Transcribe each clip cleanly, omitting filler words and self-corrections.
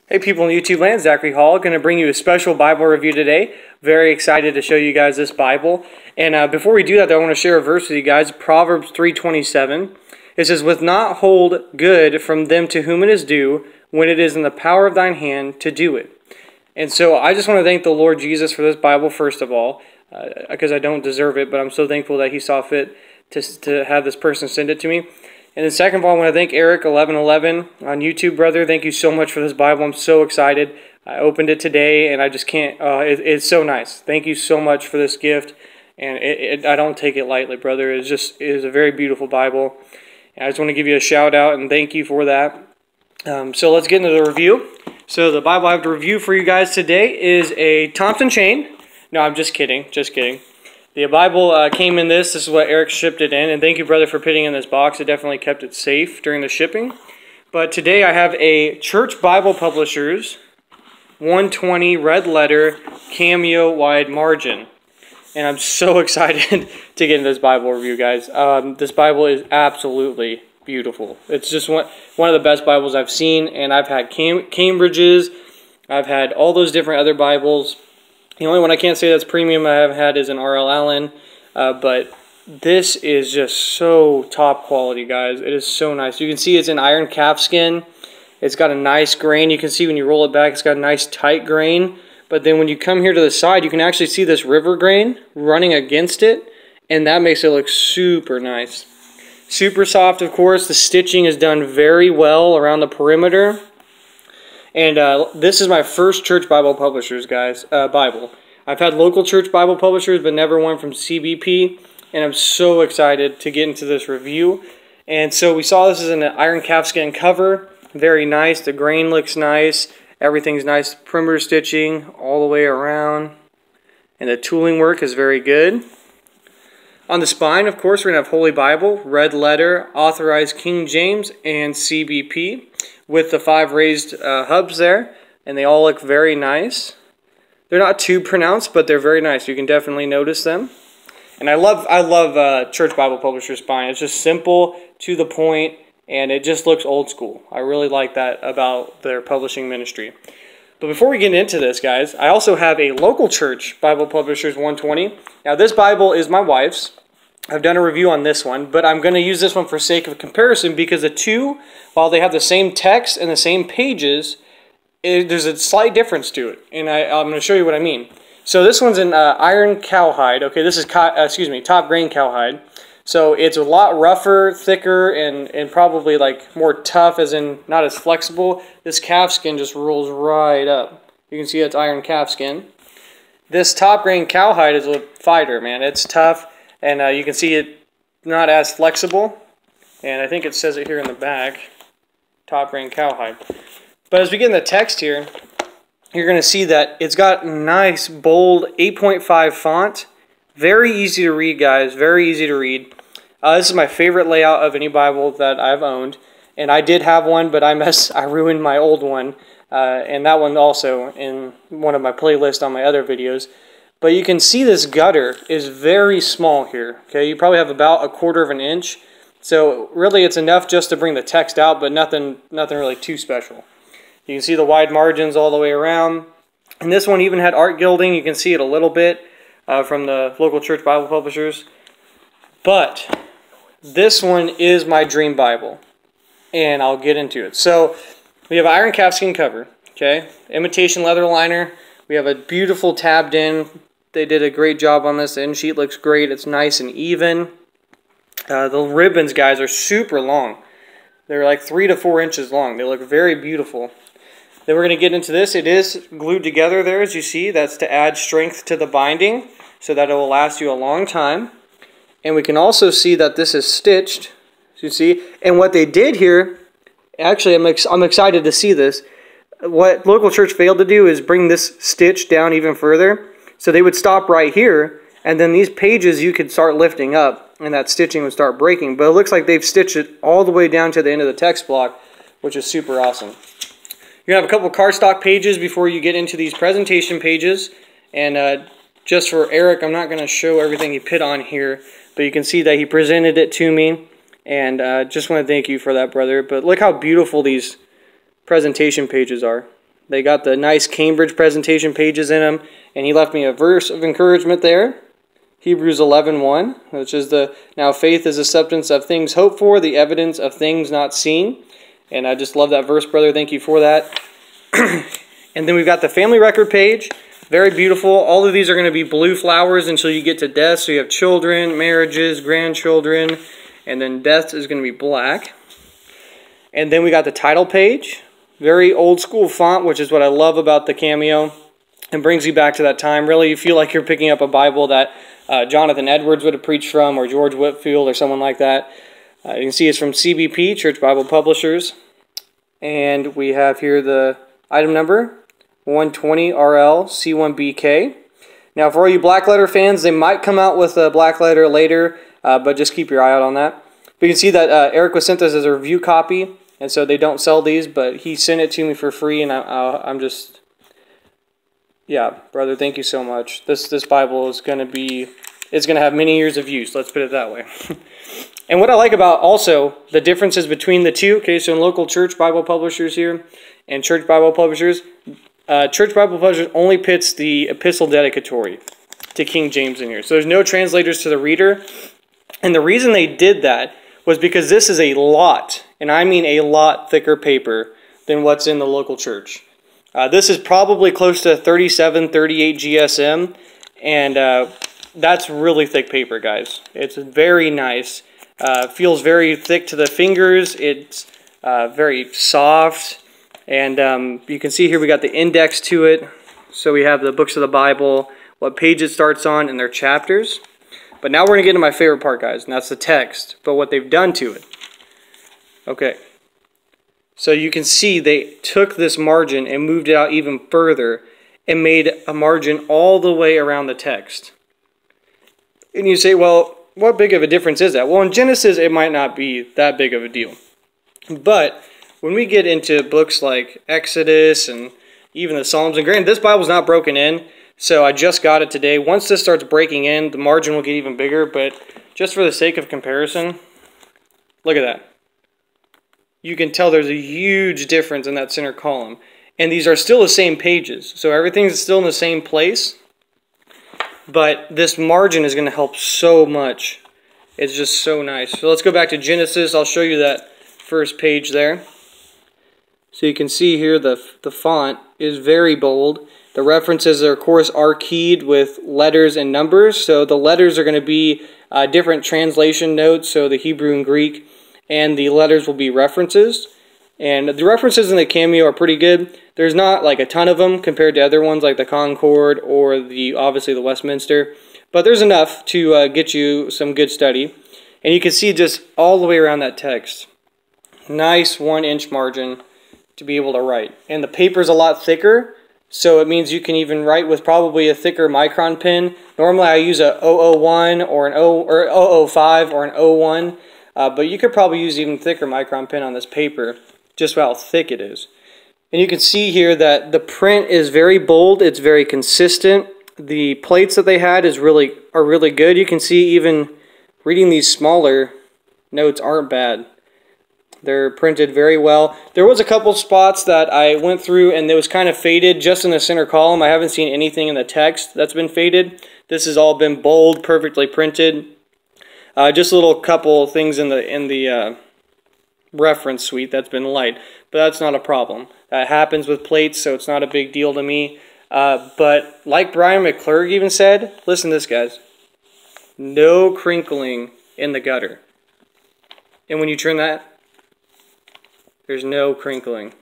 Hey people in YouTube land, Zachary Hall, going to bring you a special Bible review today. Very excited to show you guys this Bible. And before we do that, though, I want to share a verse with you guys. Proverbs 3:27. It says, "With not hold good from them to whom it is due, when it is in the power of thine hand to do it." And so I just want to thank the Lord Jesus for this Bible, first of all, because I don't deserve it, but I'm so thankful that He saw fit to have this person send it to me. And then second of all, I want to thank Airik1111 on YouTube, brother. Thank you so much for this Bible. I'm so excited. I opened it today, and I just can't. It's so nice. Thank you so much for this gift, and I don't take it lightly, brother. It is a very beautiful Bible. And I just want to give you a shout out and thank you for that. So let's get into the review. So the Bible I have to review for you guys today is a Thompson chain. No, I'm just kidding. Just kidding. The Bible came in this. This is what Eric shipped it in. And thank you, brother, for putting it in this box. It definitely kept it safe during the shipping. But today I have a Church Bible Publishers 120 red letter cameo wide margin. And I'm so excited to get into this Bible review, guys. This Bible is absolutely beautiful. It's just one of the best Bibles I've seen. And I've had Cambridge's. I've had all those different other Bibles. The only one I can't say that's premium I have had is an R.L. Allen, but this is just so top quality, guys. It is so nice. You can see it's in iron calfskin. It's got a nice grain. You can see when you roll it back, it's got a nice tight grain. But then when you come here to the side, you can actually see this river grain running against it, and that makes it look super nice. Super soft, of course. The stitching is done very well around the perimeter. And this is my first Church Bible Publishers, guys, Bible. I've had local Church Bible Publishers, but never one from CBP. And I'm so excited to get into this review. And so we saw this as an iron calfskin cover. Very nice. The grain looks nice. Everything's nice. Perimeter stitching all the way around. And the tooling work is very good. On the spine, of course, we're going to have Holy Bible, red letter, authorized King James, and CBP, with the 5 raised hubs there, and they all look very nice. They're not too pronounced, but they're very nice. You can definitely notice them. And I love Church Bible Publisher spine. It's just simple, to the point, and it just looks old school. I really like that about their publishing ministry. But before we get into this, guys, I also have a local Church Bible Publishers 120. Now, this Bible is my wife's. I've done a review on this one, but I'm going to use this one for sake of comparison because the two, while they have the same text and the same pages, there's a slight difference to it. And I'm going to show you what I mean. So this one's in iron cowhide. Okay, this is, top grain cowhide. So it's a lot rougher, thicker, and probably like more tough, as in not as flexible. This calfskin just rolls right up. You can see it's iron calfskin. This top grain cowhide is a fighter, man. It's tough, and you can see it not as flexible. And I think it says it here in the back, top grain cowhide. But as we get in the text here, you're going to see that it's got nice, bold 8.5 font. Very easy to read, guys. Very easy to read. This is my favorite layout of any Bible that I've owned. And I did have one, but I ruined my old one. And that one also in one of my playlists on my other videos. But you can see this gutter is very small here. Okay, you probably have about 1/4 of an inch. So really it's enough just to bring the text out, but nothing really too special. You can see the wide margins all the way around. And this one even had art gilding. You can see it a little bit from the local Church Bible Publishers. But this one is my dream Bible, and I'll get into it. So we have iron calfskin cover, okay, imitation leather liner. We have a beautiful tabbed in. They did a great job on this. The end sheet looks great. It's nice and even. The ribbons, guys, are super long. They're like 3 to 4 inches long. They look very beautiful. Then we're going to get into this. It is glued together there, as you see. That's to add strength to the binding so that it will last you a long time. And we can also see that this is stitched, as you see. And what they did here, actually I'm excited to see this. What local church failed to do is bring this stitch down even further. So they would stop right here, and then these pages you could start lifting up, and that stitching would start breaking. But it looks like they've stitched it all the way down to the end of the text block, which is super awesome. You're going to have a couple cardstock pages before you get into these presentation pages. And just for Eric, I'm not going to show everything he put on here, but you can see that he presented it to me. And just want to thank you for that, brother. But look how beautiful these presentation pages are. They got the nice Cambridge presentation pages in them. And he left me a verse of encouragement there. Hebrews 11:1, which is now faith is the substance of things hoped for, the evidence of things not seen. And I just love that verse, brother. Thank you for that. And then we've got the family record page. Very beautiful. All of these are going to be blue flowers until you get to death. So you have children, marriages, grandchildren, and then death is going to be black. And then we got the title page. Very old school font, which is what I love about the Cameo. It brings you back to that time. Really, you feel like you're picking up a Bible that Jonathan Edwards would have preached from, or George Whitefield, or someone like that. You can see it's from CBP, Church Bible Publishers. And we have here the item number, 120 RL C1BK. Now, for all you black letter fans, they might come out with a black letter later, but just keep your eye out on that. But you can see that Eric was sent this as a review copy, and so they don't sell these, but he sent it to me for free, and I'm just... Yeah, brother, thank you so much. This Bible is going to have many years of use, let's put it that way. And what I like about also the differences between the two, okay, so in local church Bible publishers here and church Bible publishers only puts the epistle dedicatory to King James in here. So there's no translators to the reader. And the reason they did that was because this is a lot, and I mean a lot thicker paper than what's in the local church. This is probably close to 37, 38 GSM, and that's really thick paper, guys. It's very nice. Feels very thick to the fingers. It's very soft, and you can see here we got the index to it. So we have the books of the Bible, what page it starts on, and their chapters. But now we're going to get to my favorite part, guys, and that's the text, but what they've done to it. Okay. So you can see they took this margin and moved it out even further and made a margin all the way around the text. And you say, well, what big of a difference is that? Well, in Genesis, it might not be that big of a deal. But when we get into books like Exodus and even the Psalms, and granted, this Bible's not broken in, so I just got it today. Once this starts breaking in, the margin will get even bigger, but just for the sake of comparison, look at that. You can tell there's a huge difference in that center column. And these are still the same pages. So everything's still in the same place. But this margin is going to help so much. It's just so nice. So let's go back to Genesis. I'll show you that first page there. So you can see here the font is very bold. The references are, of course, are keyed with letters and numbers. So the letters are going to be different translation notes. So the Hebrew and Greek. And the letters will be references. And the references in the Cameo are pretty good. There's not like a ton of them compared to other ones like the Concord or obviously the Westminster. But there's enough to get you some good study. And you can see just all the way around that text. Nice 1-inch margin to be able to write. And the paper's a lot thicker, so it means you can even write with probably a thicker micron pen. Normally I use a 001 or an 005 or an 01. But you could probably use even thicker micron pen on this paper, just how thick it is. And you can see here that the print is very bold, it's very consistent. The plates that they had are really good. You can see even reading these smaller notes aren't bad. They're printed very well. There was a couple spots that I went through and it was kind of faded just in the center column. I haven't seen anything in the text that's been faded. This has all been bold, perfectly printed. Just a little couple things in the reference suite that's been light, but that's not a problem. That happens with plates, so it's not a big deal to me. But like Brian McClurg even said, listen to this, guys. No crinkling in the gutter. And when you turn that, there's no crinkling.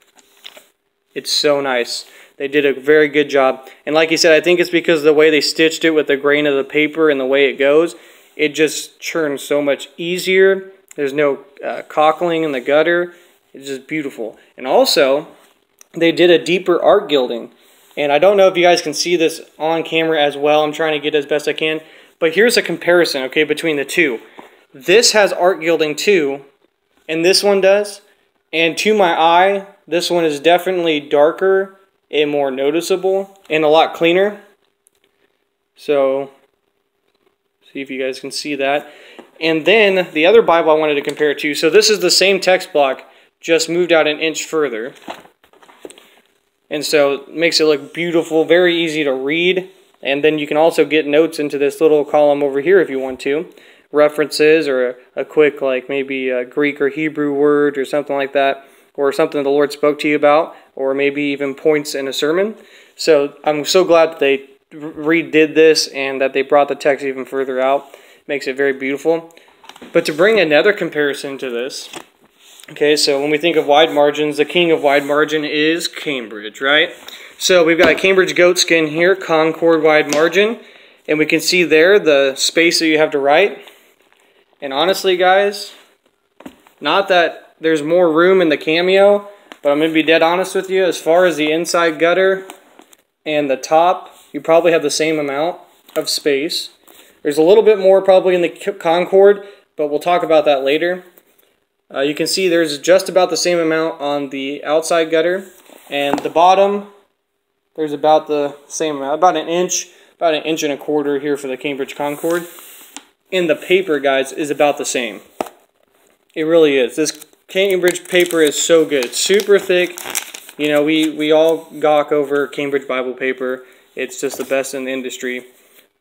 It's so nice. They did a very good job. And like he said, I think it's because of the way they stitched it with the grain of the paper and the way it goes. It just churns so much easier. There's no cockling in the gutter. It's just beautiful. And also, they did a deeper art gilding. And I don't know if you guys can see this on camera as well. I'm trying to get as best I can. But here's a comparison, okay, between the two. This has art gilding too, and this one does. And to my eye, this one is definitely darker and more noticeable and a lot cleaner. So, see if you guys can see that. And then the other Bible I wanted to compare it to. So this is the same text block, just moved out an inch further. And so it makes it look beautiful, very easy to read. And then you can also get notes into this little column over here if you want to. References or a quick, like maybe a Greek or Hebrew word or something like that. Or something the Lord spoke to you about. Or maybe even points in a sermon. So I'm so glad that they redid this and that they brought the text even further out. It makes it very beautiful. But to bring another comparison to this, okay, so when we think of wide margins, the king of wide margin is Cambridge, right? So we've got a Cambridge goatskin here, Concord wide margin, and we can see there the space that you have to write. And honestly, guys, not that there's more room in the Cameo, but I'm going to be dead honest with you. As far as the inside gutter and the top, you probably have the same amount of space. There's a little bit more probably in the Concord, but we'll talk about that later. You can see there's just about the same amount on the outside gutter, and the bottom, there's about the same amount, about an inch and a quarter here for the Cambridge Concord. And the paper, guys, is about the same. It really is. This Cambridge paper is so good. It's super thick. You know, we all gawk over Cambridge Bible paper. It's just the best in the industry.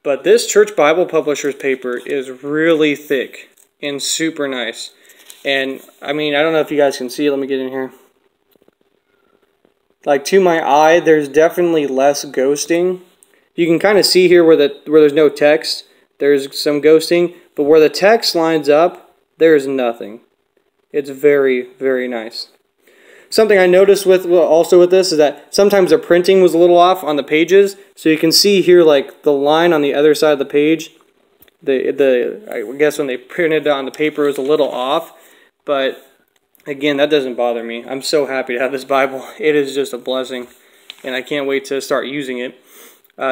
But this Church Bible Publishers paper is really thick and super nice. And, I mean, I don't know if you guys can see it. Let me get in here. Like, to my eye, there's definitely less ghosting. You can kind of see here where there's no text. There's some ghosting. But where the text lines up, there's nothing. It's very, very nice. Something I noticed also with this is that sometimes the printing was a little off on the pages. So you can see here, like, the line on the other side of the page. I guess when they printed it on the paper, it was a little off. But, again, that doesn't bother me. I'm so happy to have this Bible. It is just a blessing. And I can't wait to start using it.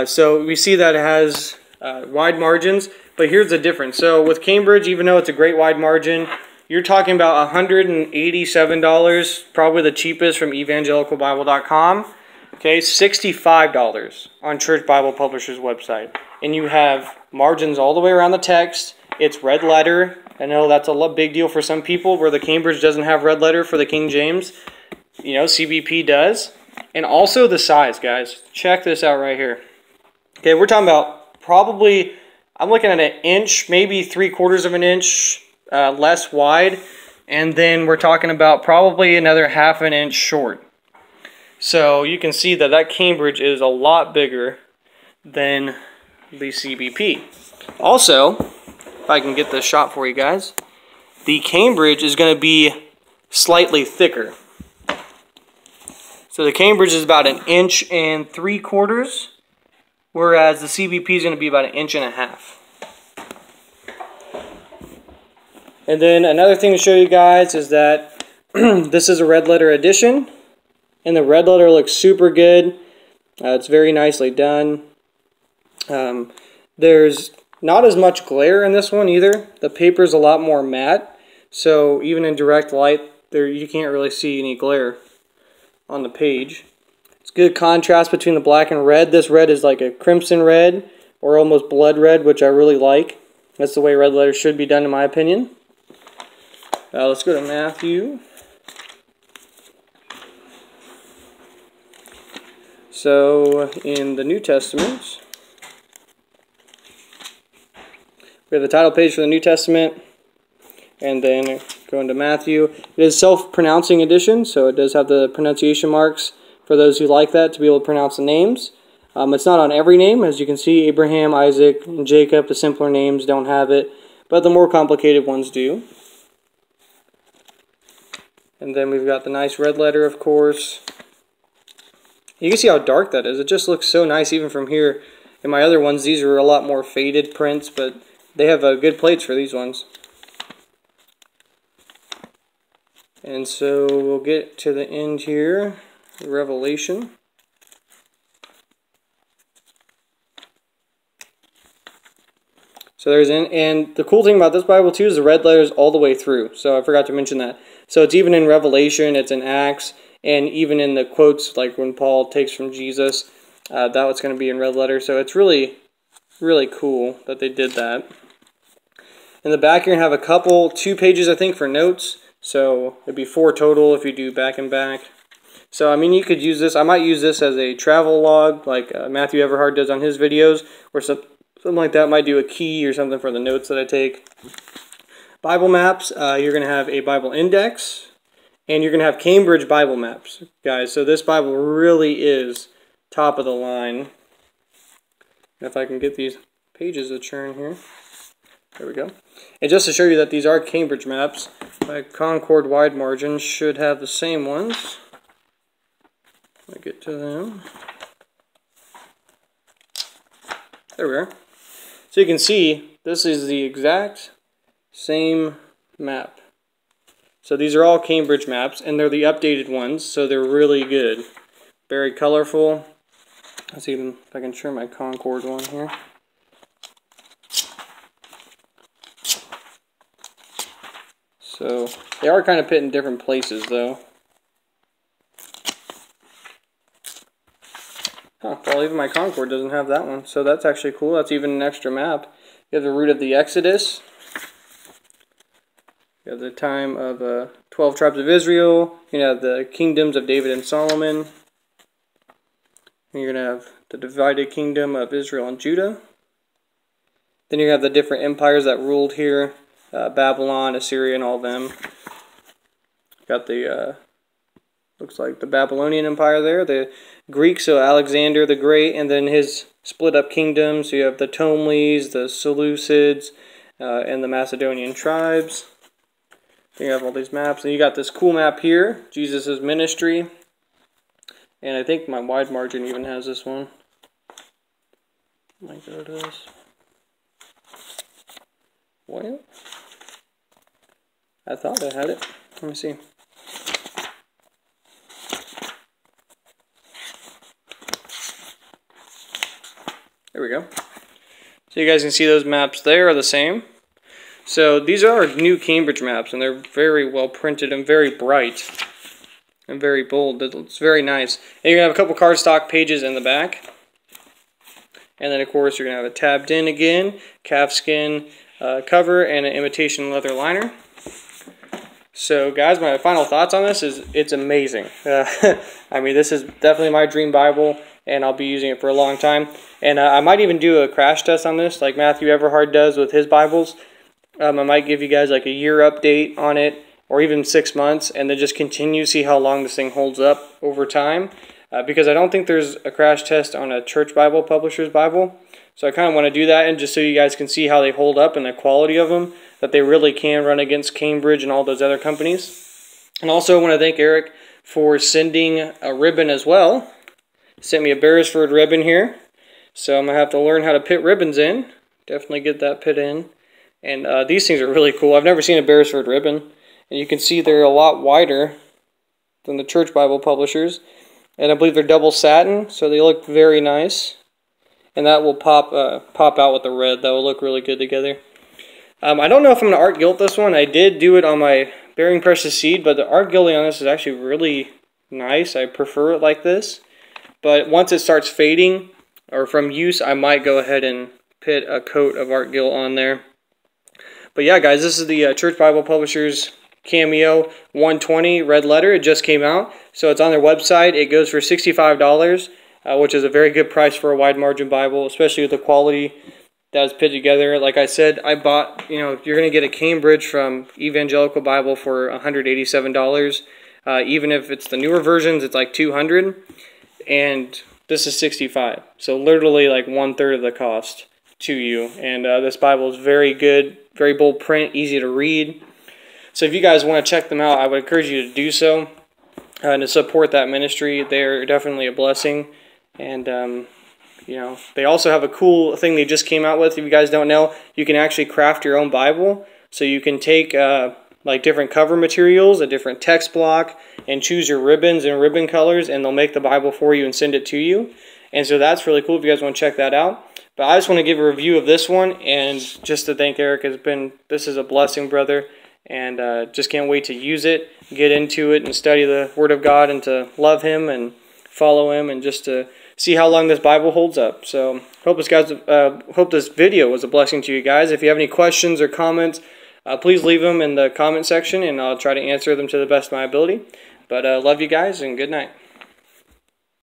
So we see that it has wide margins. But here's the difference. So with Cambridge, even though it's a great wide margin, you're talking about $187, probably the cheapest from evangelicalbible.com. Okay, $65 on Church Bible Publishers website. And you have margins all the way around the text. It's red letter. I know that's a big deal for some people where the Cambridge doesn't have red letter for the King James. You know, CBP does. And also the size, guys. Check this out right here. Okay, we're talking about probably, I'm looking at an inch, maybe 3/4 of an inch less wide, and then we're talking about probably another 1/2 an inch short. So you can see that Cambridge is a lot bigger than the CBP. Also, if I can get this shot for you guys, the Cambridge is going to be slightly thicker. So the Cambridge is about 1.75 inches, whereas the CBP is going to be about 1.5 inches. And then another thing to show you guys is that this is a red letter edition, and the red letter looks super good. It's very nicely done. There's not as much glare in this one either. The paper's a lot more matte, so even in direct light, you can't really see any glare on the page. It's good contrast between the black and red. This red is like a crimson red or almost blood red, which I really like. That's the way red letters should be done in my opinion. Let's go to Matthew. So, in the New Testament, we have the title page for the New Testament, and then go into Matthew. It is self-pronouncing edition, so it does have the pronunciation marks for those who like that to be able to pronounce the names. It's not on every name. As you can see, Abraham, Isaac, and Jacob, the simpler names don't have it, but the more complicated ones do. And then we've got the nice red letter, of course. You can see how dark that is. It just looks so nice even from here. In my other ones, these are a lot more faded prints, but they have good plates for these ones. And so we'll get to the end here, Revelation. So there's and the cool thing about this Bible too is the red letters all the way through. So I forgot to mention that. So it's even in Revelation, it's in Acts, and even in the quotes, like when Paul takes from Jesus, that was going to be in red letters. So it's really, really cool that they did that. In the back, you're going to have 2 pages, I think, for notes. So it'd be 4 total if you do back and back. So, I mean, you could use this. I might use this as a travel log, like Matthew Everhard does on his videos, or something like that. Might do a key or something for the notes that I take. Bible maps, you're going to have a Bible index, and you're going to have Cambridge Bible maps, guys. So this Bible really is top of the line. If I can get these pages to churn here. There we go. And just to show you that these are Cambridge maps, my Concord wide margin should have the same ones. Let me get to them. There we are. So you can see this is the exact same map. So these are all Cambridge maps, and they're the updated ones, so they're really good. Very colorful. Let's see if I can share my Concord one here. So they are kind of put in different places, though. Huh, well, even my Concord doesn't have that one, so that's actually cool. That's even an extra map. You have the route of the Exodus. You have the time of 12 tribes of Israel. You have the kingdoms of David and Solomon. And you're going to have the divided kingdom of Israel and Judah. Then you have the different empires that ruled here. Babylon, Assyria, and all of them. Got the, looks like the Babylonian Empire there. The Greeks, so Alexander the Great, and then his split up kingdoms. So you have the Ptolemies, the Seleucids, and the Macedonian tribes. Then you have all these maps. And you got this cool map here, Jesus' ministry. And I think my wide margin even has this one. My God, it is. Well, I thought I had it. Let me see. There we go. So you guys can see those maps there are the same. So these are new Cambridge maps, and they're very well printed and very bright and very bold. It's very nice. And you're going to have a couple cardstock pages in the back. And then, of course, you're going to have a tabbed in again, calfskin cover, and an imitation leather liner. So, guys, my final thoughts on this is it's amazing. I mean, this is definitely my dream Bible, and I'll be using it for a long time. And I might even do a crash test on this, like Matthew Everhard does with his Bibles. I might give you guys like a year update on it, or even 6 months, and then just continue to see how long this thing holds up over time. Because I don't think there's a crash test on a church Bible publisher's Bible. So I kind of want to do that, and just so you guys can see how they hold up and the quality of them, that they really can run against Cambridge and all those other companies. And also I want to thank Eric for sending a ribbon as well. He sent me a Beresford ribbon here. So I'm going to have to learn how to put ribbons in. Definitely get that put in. And these things are really cool. I've never seen a Beresford ribbon. And you can see they're a lot wider than the church Bible publishers. And I believe they're double satin, so they look very nice. And that will pop out with the red. That will look really good together. I don't know if I'm going to art gilt this one. I did do it on my Bearing Precious Seed, but the art gilding on this is actually really nice. I prefer it like this. But once it starts fading, or from use, I might go ahead and put a coat of art gilt on there. But yeah, guys, this is the Church Bible Publishers Cameo 120 red letter. It just came out, so it's on their website. It goes for $65, which is a very good price for a wide margin Bible, especially with the quality that was put together. Like I said, I bought, you're going to get a Cambridge from Evangelical Bible for $187. Even if it's the newer versions, it's like $200, and this is $65. So literally like 1/3 of the cost to you. And this Bible is very good, very bold print, easy to read. So if you guys want to check them out, I would encourage you to do so and to support that ministry. They're definitely a blessing. And, they also have a cool thing they just came out with. If you guys don't know, you can actually craft your own Bible. So you can take like different cover materials, a different text block, and choose your ribbons and ribbon colors, and they'll make the Bible for you and send it to you. And so that's really cool if you guys want to check that out. But I just want to give a review of this one, and just to thank Eric. This is a blessing, brother. And just can't wait to use it, get into it, and study the Word of God, and to love Him and follow Him, and just to see how long this Bible holds up. So hope this video was a blessing to you guys. If you have any questions or comments, please leave them in the comment section, and I'll try to answer them to the best of my ability. But love you guys, and good night.